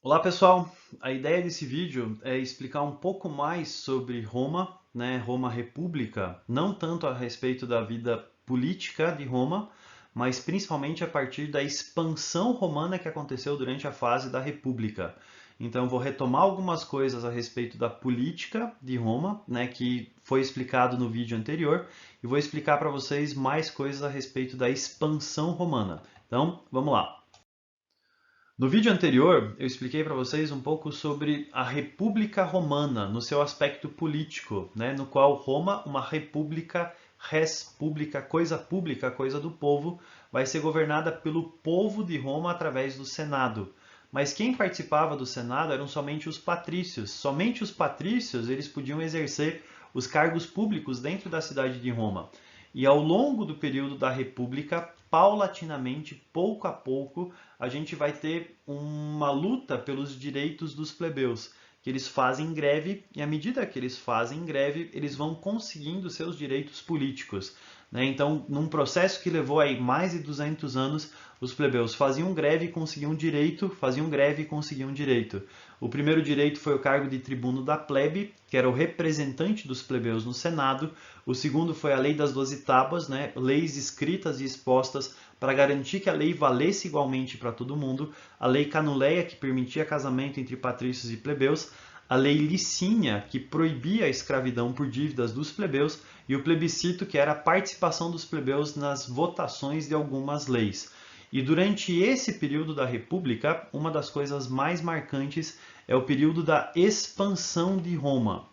Olá pessoal, a ideia desse vídeo é explicar um pouco mais sobre Roma, né, Roma República, não tanto a respeito da vida política de Roma, mas principalmente a partir da expansão romana que aconteceu durante a fase da República. Então vou retomar algumas coisas a respeito da política de Roma, né, que foi explicado no vídeo anterior, e vou explicar para vocês mais coisas a respeito da expansão romana. Então, vamos lá. No vídeo anterior, eu expliquei para vocês um pouco sobre a República Romana, no seu aspecto político, né? No qual Roma, uma república, res pública, coisa do povo, vai ser governada pelo povo de Roma através do Senado. Mas quem participava do Senado eram somente os patrícios. Somente os patrícios eles podiam exercer os cargos públicos dentro da cidade de Roma. E ao longo do período da República, paulatinamente, pouco a pouco, a gente vai ter uma luta pelos direitos dos plebeus, que eles fazem greve e à medida que eles fazem greve, eles vão conseguindo seus direitos políticos. Né? Então, num processo que levou aí mais de 200 anos, os plebeus faziam greve e conseguiam direito, faziam greve e conseguiam direito. O primeiro direito foi o cargo de tribuno da plebe, que era o representante dos plebeus no Senado. O segundo foi a Lei das 12 Tábuas, né? Leis escritas e expostas para garantir que a lei valesse igualmente para todo mundo. A Lei Canuleia, que permitia casamento entre patrícios e plebeus. A Lei Licínia, que proibia a escravidão por dívidas dos plebeus. E o plebiscito, que era a participação dos plebeus nas votações de algumas leis. E durante esse período da República, uma das coisas mais marcantes é o período da expansão de Roma.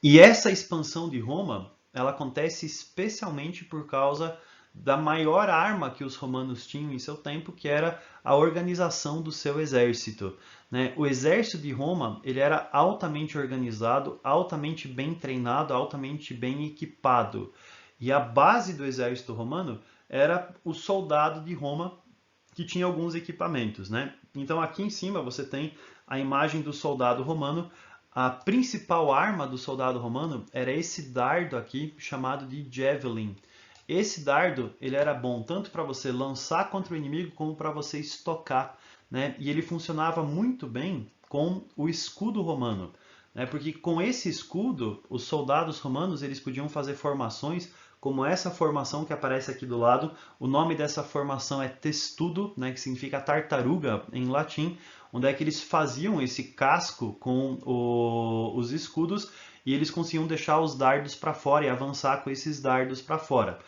E essa expansão de Roma, ela acontece especialmente por causa da maior arma que os romanos tinham em seu tempo, que era a organização do seu exército. Né? O exército de Roma ele era altamente organizado, altamente bem treinado, altamente bem equipado. E a base do exército romano era o soldado de Roma, que tinha alguns equipamentos. Né? Então aqui em cima você tem a imagem do soldado romano. A principal arma do soldado romano era esse dardo aqui, chamado de javelin. Esse dardo ele era bom tanto para você lançar contra o inimigo como para você estocar, né? E ele funcionava muito bem com o escudo romano, né? Porque com esse escudo os soldados romanos eles podiam fazer formações como essa formação que aparece aqui do lado. O nome dessa formação é testudo, né? Que significa tartaruga em latim, onde é que eles faziam esse casco com os escudos e eles conseguiam deixar os dardos para fora e avançar com esses dardos para fora.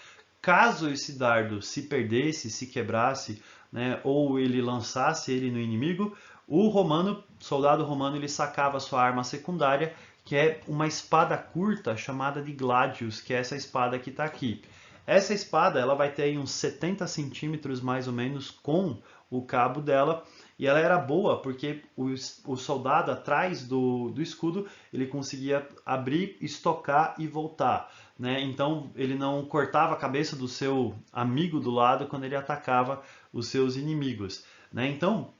Caso esse dardo se perdesse, se quebrasse, né, ou ele lançasse ele no inimigo, o romano, soldado romano, ele sacava sua arma secundária, que é uma espada curta chamada de gladius, que é essa espada que está aqui. Essa espada ela vai ter aí uns 70 centímetros mais ou menos com o cabo dela, e ela era boa porque o soldado atrás do escudo ele conseguia abrir, estocar e voltar. Né? Então ele não cortava a cabeça do seu amigo do lado quando ele atacava os seus inimigos. Né? Então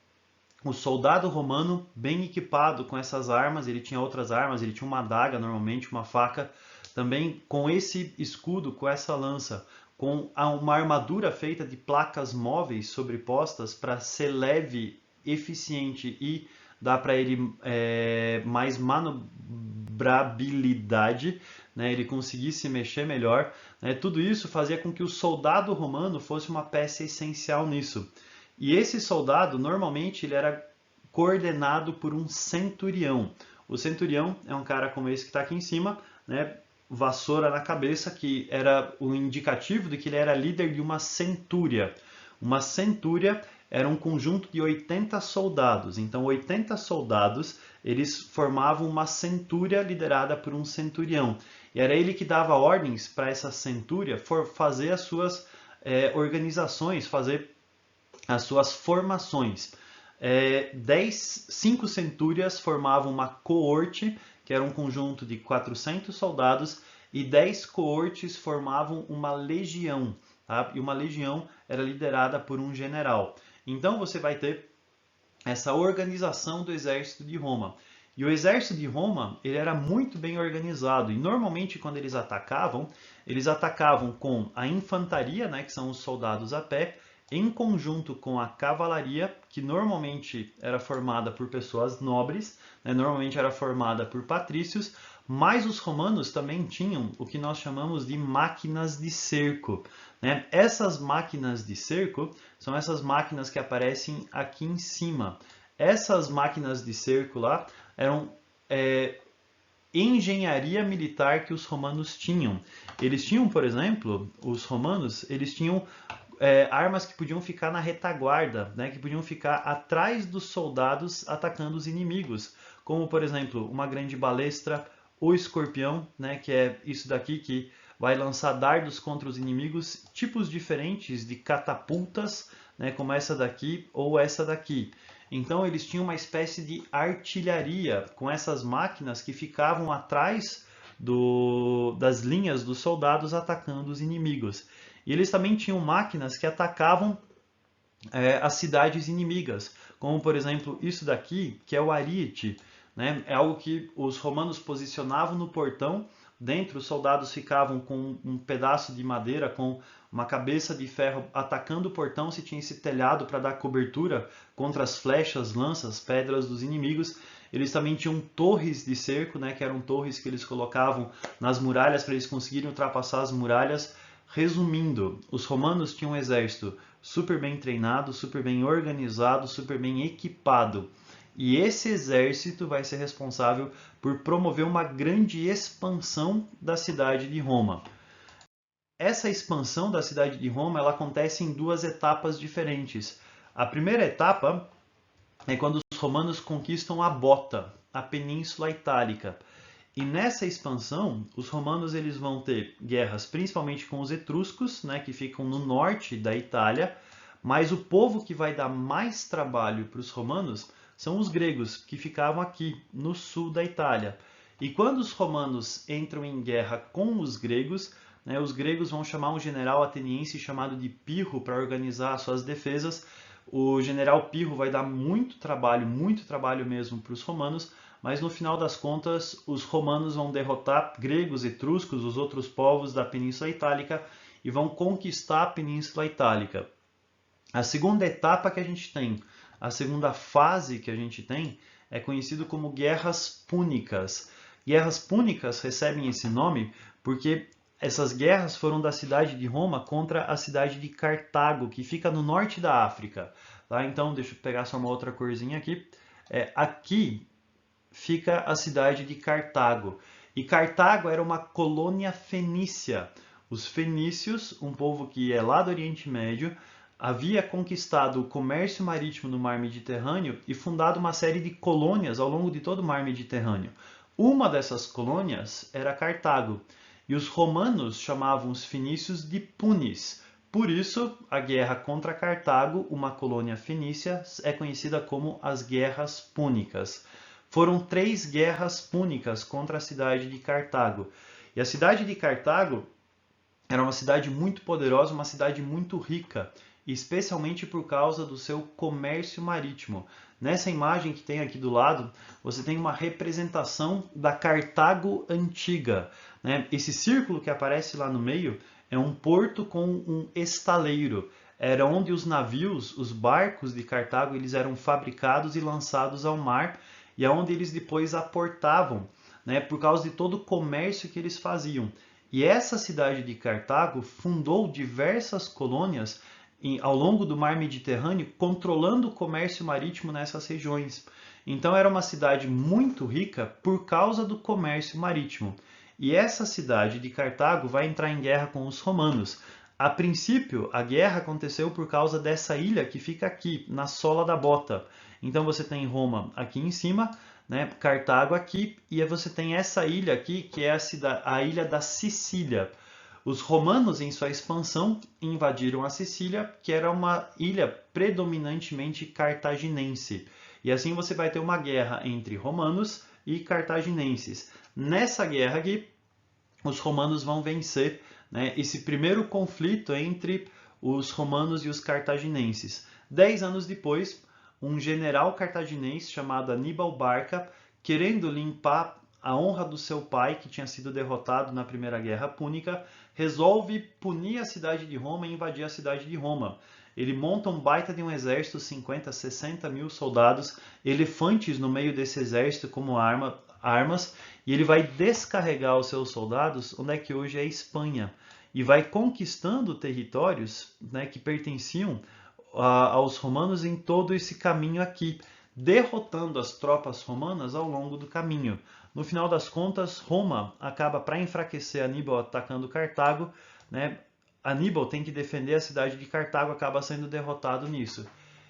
o soldado romano, bem equipado com essas armas, ele tinha outras armas, ele tinha uma adaga normalmente, uma faca, também com esse escudo, com essa lança, com uma armadura feita de placas móveis sobrepostas para ser leve, eficiente e dar para ele mais manobrabilidade, né? Ele conseguisse mexer melhor. Né? Tudo isso fazia com que o soldado romano fosse uma peça essencial nisso. E esse soldado, normalmente, ele era coordenado por um centurião. O centurião é um cara como esse que está aqui em cima, né? Vassoura na cabeça, que era o indicativo de que ele era líder de uma centúria. Uma centúria era um conjunto de 80 soldados. Então, 80 soldados, eles formavam uma centúria liderada por um centurião. E era ele que dava ordens para essa centúria fazer as suas organizações, fazer as suas formações. 5 centúrias formavam uma coorte, que era um conjunto de 400 soldados, e 10 coortes formavam uma legião. Tá? E uma legião era liderada por um general. Então você vai ter essa organização do exército de Roma. E o exército de Roma ele era muito bem organizado. E normalmente quando eles atacavam com a infantaria, né, que são os soldados a pé, em conjunto com a cavalaria, que normalmente era formada por pessoas nobres, né? Normalmente era formada por patrícios, mas os romanos também tinham o que nós chamamos de máquinas de cerco, né? Essas máquinas de cerco são essas máquinas que aparecem aqui em cima. Essas máquinas de cerco lá eram engenharia militar que os romanos tinham. Eles tinham, por exemplo, os romanos, eles tinham armas que podiam ficar na retaguarda, né, que podiam ficar atrás dos soldados atacando os inimigos, como, por exemplo, uma grande balestra, o escorpião, né, que é isso daqui que vai lançar dardos contra os inimigos, tipos diferentes de catapultas, né, como essa daqui ou essa daqui. Então eles tinham uma espécie de artilharia com essas máquinas que ficavam atrás das linhas dos soldados atacando os inimigos. E eles também tinham máquinas que atacavam as cidades inimigas, como por exemplo isso daqui, que é o ariete, né? É algo que os romanos posicionavam no portão. Dentro, os soldados ficavam com um pedaço de madeira, com uma cabeça de ferro atacando o portão se tinha esse telhado para dar cobertura contra as flechas, lanças, pedras dos inimigos. Eles também tinham torres de cerco, né, que eram torres que eles colocavam nas muralhas para eles conseguirem ultrapassar as muralhas. Resumindo, os romanos tinham um exército super bem treinado, super bem organizado, super bem equipado. E esse exército vai ser responsável por promover uma grande expansão da cidade de Roma. Essa expansão da cidade de Roma ela acontece em duas etapas diferentes. A primeira etapa é quando os romanos conquistam a Bota, a Península Itálica. E nessa expansão, os romanos eles vão ter guerras principalmente com os etruscos, né, que ficam no norte da Itália, mas o povo que vai dar mais trabalho para os romanos são os gregos, que ficavam aqui no sul da Itália. E quando os romanos entram em guerra com os gregos, né, os gregos vão chamar um general ateniense chamado de Pirro para organizar suas defesas. O general Pirro vai dar muito trabalho mesmo para os romanos, mas no final das contas os romanos vão derrotar gregos, etruscos, os outros povos da Península Itálica e vão conquistar a Península Itálica. A segunda etapa que a gente tem, a segunda fase que a gente tem, é conhecido como Guerras Púnicas. Guerras Púnicas recebem esse nome porque essas guerras foram da cidade de Roma contra a cidade de Cartago, que fica no norte da África. Tá? Então, deixa eu pegar só uma outra corzinha aqui. Aqui fica a cidade de Cartago. E Cartago era uma colônia fenícia. Os fenícios, um povo que é lá do Oriente Médio, havia conquistado o comércio marítimo no Mar Mediterrâneo e fundado uma série de colônias ao longo de todo o Mar Mediterrâneo. Uma dessas colônias era Cartago. E os romanos chamavam os fenícios de Punis. Por isso, a guerra contra Cartago, uma colônia fenícia, é conhecida como as Guerras Púnicas. Foram 3 guerras púnicas contra a cidade de Cartago. E a cidade de Cartago era uma cidade muito poderosa, uma cidade muito rica, especialmente por causa do seu comércio marítimo. Nessa imagem que tem aqui do lado, você tem uma representação da Cartago antiga, né? Esse círculo que aparece lá no meio é um porto com um estaleiro. Era onde os navios, os barcos de Cartago, eles eram fabricados e lançados ao mar, e aonde eles depois aportavam, né, por causa de todo o comércio que eles faziam. E essa cidade de Cartago fundou diversas colônias ao longo do Mar Mediterrâneo, controlando o comércio marítimo nessas regiões. Então era uma cidade muito rica por causa do comércio marítimo. E essa cidade de Cartago vai entrar em guerra com os romanos. A princípio, a guerra aconteceu por causa dessa ilha que fica aqui, na sola da bota. Então você tem Roma aqui em cima, né, Cartago aqui, e você tem essa ilha aqui, que é a ilha da Sicília. Os romanos, em sua expansão, invadiram a Sicília, que era uma ilha predominantemente cartaginense. E assim você vai ter uma guerra entre romanos e cartaginenses. Nessa guerra aqui, os romanos vão vencer, né, esse primeiro conflito entre os romanos e os cartaginenses. 10 anos depois, um general cartaginense chamado Aníbal Barca, querendo limpar a honra do seu pai, que tinha sido derrotado na Primeira Guerra Púnica, resolve punir a cidade de Roma e invadir a cidade de Roma. ele monta um baita de um exército, 50, 60 mil soldados, elefantes no meio desse exército como armas, e ele vai descarregar os seus soldados onde é que hoje é a Espanha, e vai conquistando territórios, né, que pertenciam aos romanos em todo esse caminho aqui, derrotando as tropas romanas ao longo do caminho. No final das contas, Roma acaba, para enfraquecer Aníbal atacando Cartago, né, Aníbal tem que defender a cidade de Cartago, acaba sendo derrotado nisso.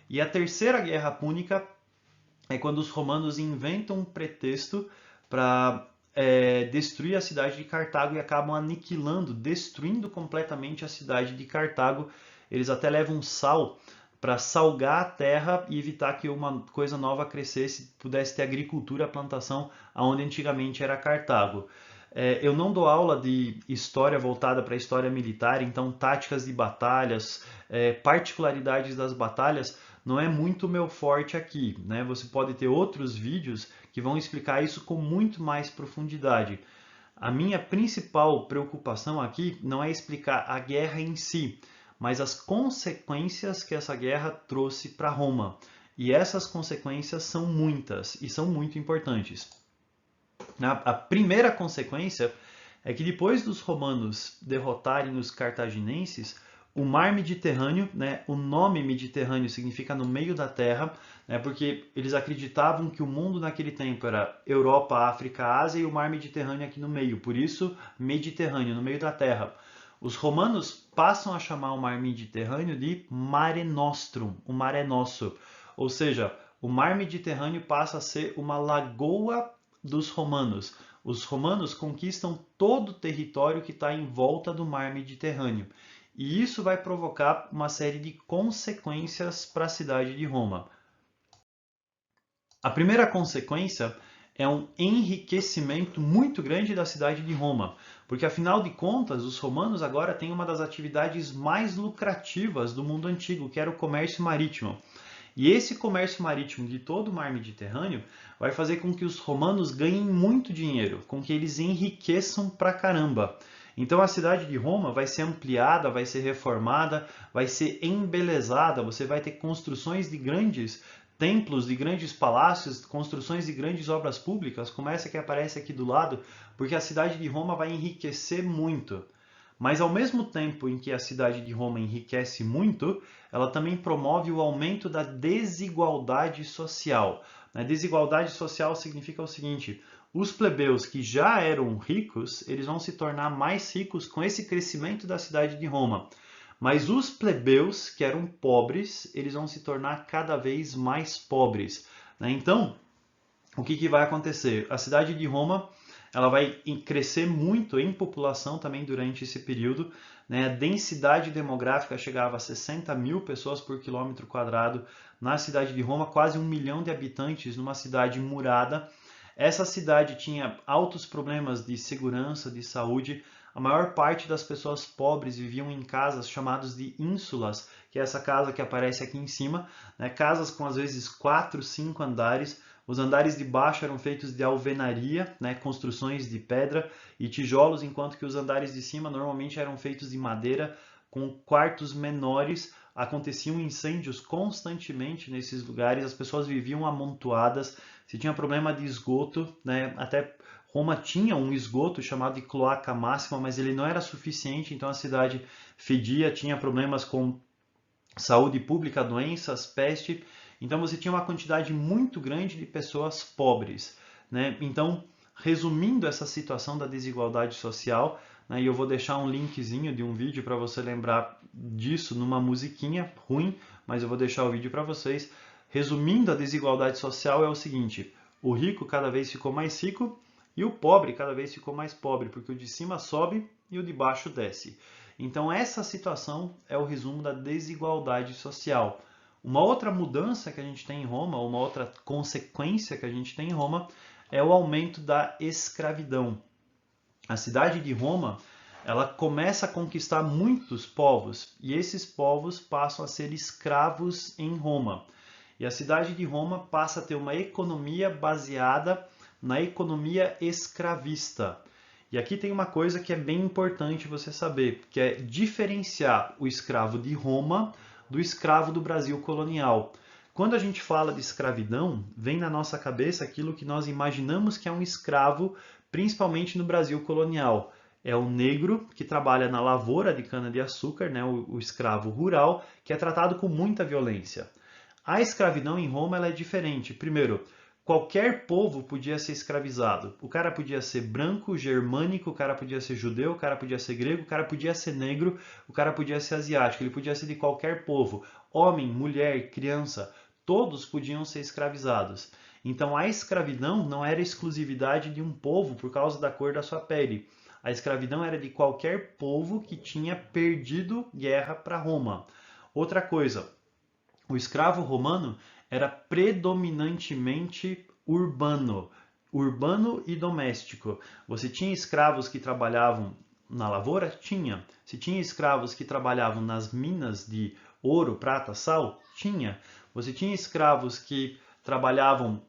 E a Terceira Guerra Púnica é quando os romanos inventam um pretexto para destruir a cidade de Cartago e acabam aniquilando, destruindo completamente a cidade de Cartago. Eles até levam sal para salgar a terra e evitar que uma coisa nova crescesse, pudesse ter agricultura, plantação, aonde antigamente era Cartago. Eu não dou aula de história voltada para a história militar, então táticas de batalhas, particularidades das batalhas, não é muito meu forte aqui, né? Você pode ter outros vídeos que vão explicar isso com muito mais profundidade. A minha principal preocupação aqui não é explicar a guerra em si, mas as consequências que essa guerra trouxe para Roma. E essas consequências são muitas e são muito importantes. A primeira consequência é que depois dos romanos derrotarem os cartaginenses, o mar Mediterrâneo, né, o nome Mediterrâneo significa no meio da terra, né, porque eles acreditavam que o mundo naquele tempo era Europa, África, Ásia e o mar Mediterrâneo aqui no meio, por isso Mediterrâneo, no meio da terra. Os romanos passam a chamar o mar Mediterrâneo de Mare Nostrum, o mar é nosso, ou seja, o mar Mediterrâneo passa a ser uma lagoa dos romanos. Os romanos conquistam todo o território que está em volta do mar Mediterrâneo. E isso vai provocar uma série de consequências para a cidade de Roma. A primeira consequência é um enriquecimento muito grande da cidade de Roma, porque afinal de contas, os romanos agora têm uma das atividades mais lucrativas do mundo antigo, que era o comércio marítimo. E esse comércio marítimo de todo o mar Mediterrâneo vai fazer com que os romanos ganhem muito dinheiro, com que eles enriqueçam pra caramba. Então a cidade de Roma vai ser ampliada, vai ser reformada, vai ser embelezada, você vai ter construções de grandes templos, de grandes palácios, construções de grandes obras públicas, como essa que aparece aqui do lado, porque a cidade de Roma vai enriquecer muito. Mas ao mesmo tempo em que a cidade de Roma enriquece muito, ela também promove o aumento da desigualdade social. A desigualdade social significa o seguinte: os plebeus que já eram ricos, eles vão se tornar mais ricos com esse crescimento da cidade de Roma. Mas os plebeus que eram pobres, eles vão se tornar cada vez mais pobres. Então, o que vai acontecer? A cidade de Roma ela vai crescer muito em população também durante esse período. A densidade demográfica chegava a 60 mil pessoas por quilômetro quadrado na cidade de Roma, quase 1 milhão de habitantes numa cidade murada. Essa cidade tinha altos problemas de segurança, de saúde. A maior parte das pessoas pobres viviam em casas chamadas de ínsulas, que é essa casa que aparece aqui em cima, casas com às vezes 4, 5 andares. Os andares de baixo eram feitos de alvenaria, construções de pedra e tijolos, enquanto que os andares de cima normalmente eram feitos de madeira, com quartos menores. Aconteciam incêndios constantemente nesses lugares, as pessoas viviam amontoadas, se tinha problema de esgoto, até Roma tinha um esgoto chamado de cloaca máxima, mas ele não era suficiente, então a cidade fedia, tinha problemas com saúde pública, doenças, peste. Então você tinha uma quantidade muito grande de pessoas pobres. Então, resumindo essa situação da desigualdade social, e eu vou deixar um linkzinho de um vídeo para você lembrar disso numa musiquinha ruim, mas eu vou deixar o vídeo para vocês. Resumindo a desigualdade social é o seguinte: o rico cada vez ficou mais rico e o pobre cada vez ficou mais pobre, porque o de cima sobe e o de baixo desce. Então essa situação é o resumo da desigualdade social. Uma outra mudança que a gente tem em Roma, uma outra consequência que a gente tem em Roma, é o aumento da escravidão. A cidade de Roma, ela começa a conquistar muitos povos, e esses povos passam a ser escravos em Roma. E a cidade de Roma passa a ter uma economia baseada na economia escravista. E aqui tem uma coisa que é bem importante você saber, que é diferenciar o escravo de Roma do escravo do Brasil colonial. Quando a gente fala de escravidão, vem na nossa cabeça aquilo que nós imaginamos que é um escravo, principalmente no Brasil colonial. É o negro que trabalha na lavoura de cana-de-açúcar, né, o escravo rural, que é tratado com muita violência. A escravidão em Roma ela é diferente. Primeiro, qualquer povo podia ser escravizado. O cara podia ser branco, germânico, o cara podia ser judeu, o cara podia ser grego, o cara podia ser negro, o cara podia ser asiático, ele podia ser de qualquer povo. Homem, mulher, criança, todos podiam ser escravizados. Então a escravidão não era exclusividade de um povo por causa da cor da sua pele. A escravidão era de qualquer povo que tinha perdido guerra para Roma. Outra coisa, o escravo romano era predominantemente urbano e doméstico. Você tinha escravos que trabalhavam na lavoura? Tinha. Se tinha escravos que trabalhavam nas minas de ouro, prata, sal? Tinha. Você tinha escravos que trabalhavam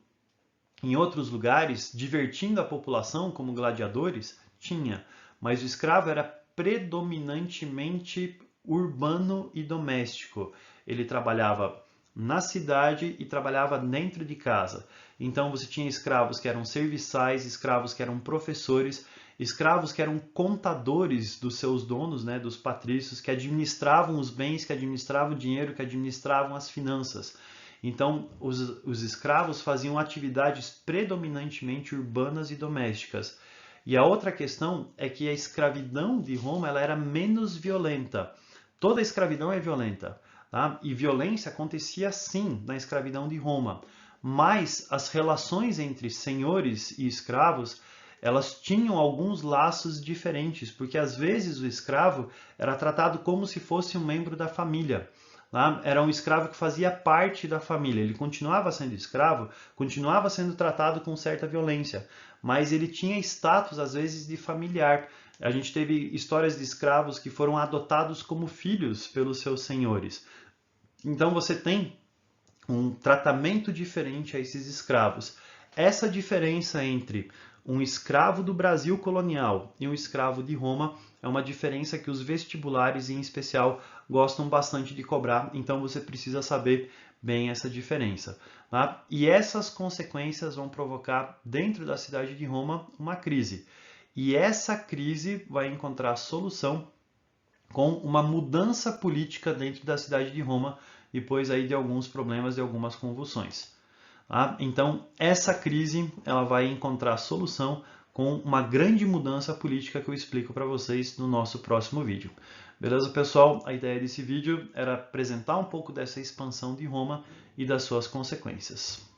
em outros lugares, divertindo a população como gladiadores? Tinha. Mas o escravo era predominantemente urbano e doméstico. Ele trabalhava na cidade e trabalhava dentro de casa. Então você tinha escravos que eram serviçais, escravos que eram professores, escravos que eram contadores dos seus donos, né, dos patrícios, que administravam os bens, que administravam o dinheiro, que administravam as finanças. Então os escravos faziam atividades predominantemente urbanas e domésticas. E a outra questão é que a escravidão de Roma ela era menos violenta. Toda escravidão é violenta, tá? E violência acontecia sim na escravidão de Roma. Mas as relações entre senhores e escravos, elas tinham alguns laços diferentes, porque às vezes o escravo era tratado como se fosse um membro da família. Tá? Era um escravo que fazia parte da família. Ele continuava sendo escravo, continuava sendo tratado com certa violência, mas ele tinha status, às vezes, de familiar. A gente teve histórias de escravos que foram adotados como filhos pelos seus senhores. Então você tem um tratamento diferente a esses escravos. Essa diferença entre um escravo do Brasil colonial e um escravo de Roma é uma diferença que os vestibulares, em especial, gostam bastante de cobrar, então você precisa saber bem essa diferença. Tá? E essas consequências vão provocar, dentro da cidade de Roma, uma crise. E essa crise vai encontrar solução com uma mudança política dentro da cidade de Roma, depois aí de alguns problemas e algumas convulsões. Tá? Então, essa crise ela vai encontrar solução com uma grande mudança política que eu explico para vocês no nosso próximo vídeo. Beleza, pessoal? A ideia desse vídeo era apresentar um pouco dessa expansão de Roma e das suas consequências.